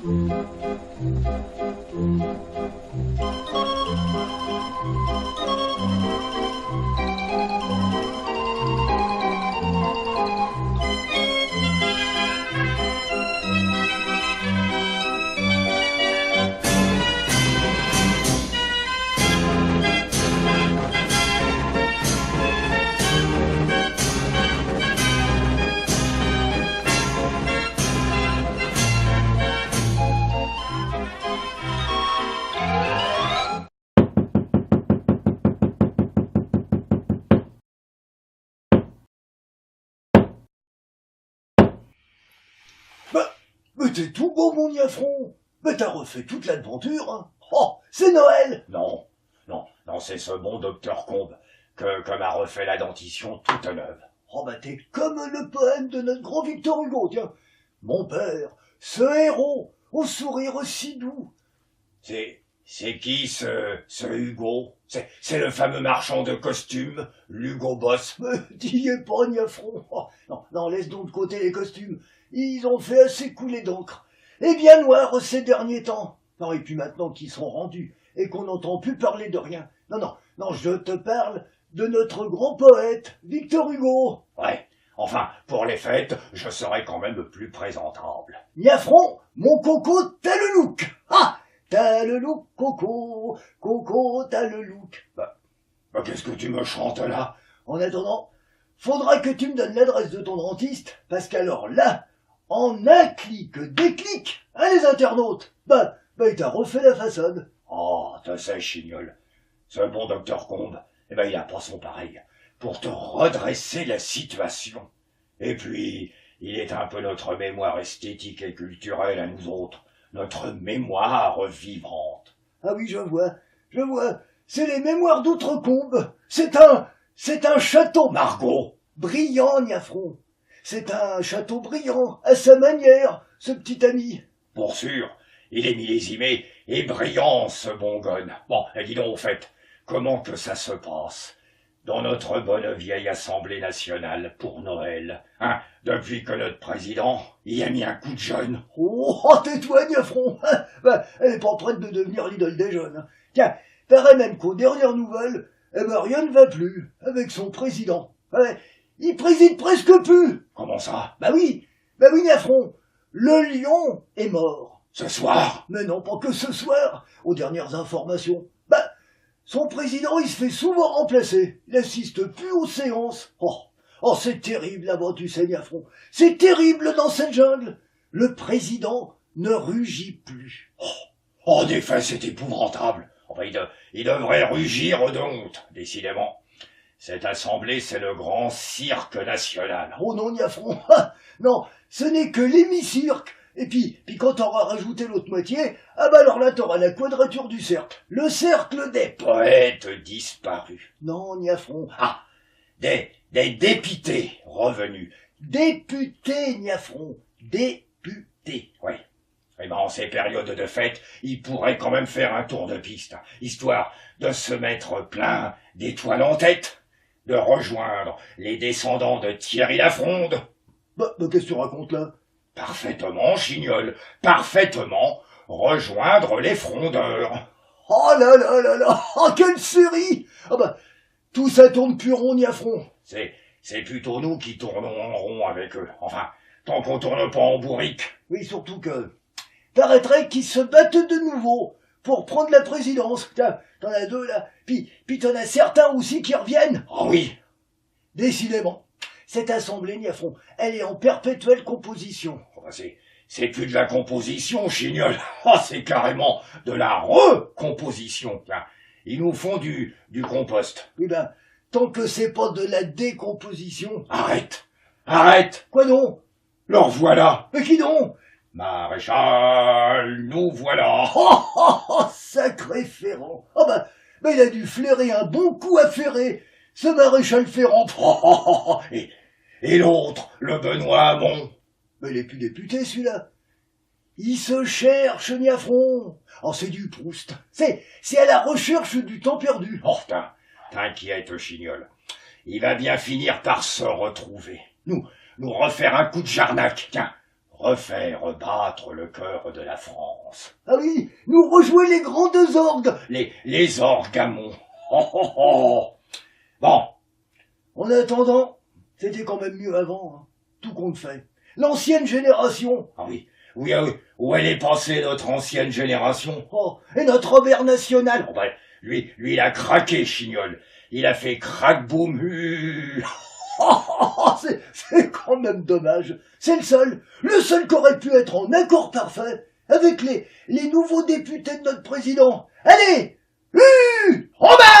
Mais t'es tout beau, mon Niafron. Mais t'as refait toute l'aventure, hein. Oh, c'est Noël. Non, c'est ce bon docteur Combe que m'a refait la dentition toute neuve. Oh bah t'es comme le poème de notre grand Victor Hugo, tiens. Mon père, ce héros, au sourire si doux. C'est qui ce Hugo? C'est le fameux marchand de costumes, l'Hugo Boss. Mais t'y es pas, Niafron. Oh, non, laisse donc de côté les costumes. Ils ont fait assez couler d'encre. Et bien noir ces derniers temps. Non, et puis maintenant qu'ils sont rendus et qu'on n'entend plus parler de rien. Non, je te parle de notre grand poète, Victor Hugo. Ouais, enfin, pour les fêtes, je serai quand même plus présentable. Niafron, mon coco, t'as le look. Ah, t'as le look, Coco, t'as le look. Bah, qu'est-ce que tu me chantes là? En attendant, faudra que tu me donnes l'adresse de ton dentiste, parce qu'alors là, en un clic, déclic, hein, les internautes, il t'a refait la façade. Oh, tu sais, Chignol, ce bon docteur Combe, il a pas son pareil pour te redresser la situation. Et puis, il est un peu notre mémoire esthétique et culturelle à nous autres, notre mémoire vivante. Ah oui, je vois, c'est les mémoires d'Outre-Combe, c'est un château, Margot, brillant, Niafron. C'est un château brillant, à sa manière, ce petit ami. Pour sûr, il est millésimé et brillant, ce bon gonne. Bon, et dis donc, au fait, comment que ça se passe dans notre bonne vieille Assemblée nationale pour Noël, hein, depuis que notre président y a mis un coup de jeûne? Oh, tais-toi, Niafron. Elle est pas prête de devenir l'idole des jeunes. Tiens, paraît même qu'aux dernières nouvelles, rien ne va plus avec son président. Ouais, il préside presque plus. Comment ça? Bah oui, Niafron, le lion est mort. Ce soir? Mais non, pas que ce soir, aux dernières informations. Son président, il se fait souvent remplacer. Il n'assiste plus aux séances. Oh, c'est terrible là-bas, tu sais, Niafron. C'est terrible dans cette jungle. Le président ne rugit plus. Oh, en effet, c'est épouvantable. Enfin, il devrait rugir de honte, décidément. Cette assemblée, c'est le grand cirque national. Oh non, Niafron, non, ce n'est que l'hémicirque. Et puis quand t'auras rajouté l'autre moitié, alors là t'auras la quadrature du cercle. Le cercle des poètes disparus. Non, Niafron. Ah, des députés revenus. Députés, Niafron. Députés. Oui. Et en ces périodes de fête, il pourrait quand même faire un tour de piste, histoire de se mettre plein d'étoiles en tête, de rejoindre les descendants de Thierry Lafronde. Qu'est-ce que tu racontes là? Parfaitement, Chignol, parfaitement, rejoindre les frondeurs. Oh là là là là, oh quelle série! Tout ça tourne plus rond, Niafron. C'est plutôt nous qui tournons en rond avec eux. Enfin, tant qu'on tourne pas en bourrique. Oui, surtout que paraîtrait qu'ils se battent de nouveau pour prendre la présidence. T'en as deux là, puis t'en as certains aussi qui reviennent. Ah oui. Décidément. Cette assemblée, Niafron, elle est en perpétuelle composition. C'est plus de la composition, Chignol. C'est carrément de la recomposition. Ils nous font du compost. Oui tant que c'est pas de la décomposition. Arrête. Quoi donc? Leur voilà. Mais qui donc? Maréchal, nous voilà. Oh, sacré Ferrand. Il a dû flairer un bon coup à ferrer, ce maréchal Ferrand. Et l'autre, le Benoît Hamon. Mais il est plus député, celui-là. Il se cherche, Niafron. Oh, c'est du Proust. C'est à la recherche du temps perdu. Oh, t'inquiète, Chignol. Il va bien finir par se retrouver. Nous refaire un coup de Jarnac. Tiens, refaire battre le cœur de la France. Ah oui, nous rejouer les grandes orgues. Les orgamons. Oh, oh, oh. Bon, En attendant, c'était quand même mieux avant, hein. Tout compte fait. L'ancienne génération, ah oui, oui, ah oui, où elle est passée notre ancienne génération? oh, et notre Robert national. Oh, ben, lui, il a craqué, Chignol. Il a fait crack-boum. C'est quand même dommage. C'est le seul qui aurait pu être en accord parfait avec les nouveaux députés de notre président. Allez, Robert!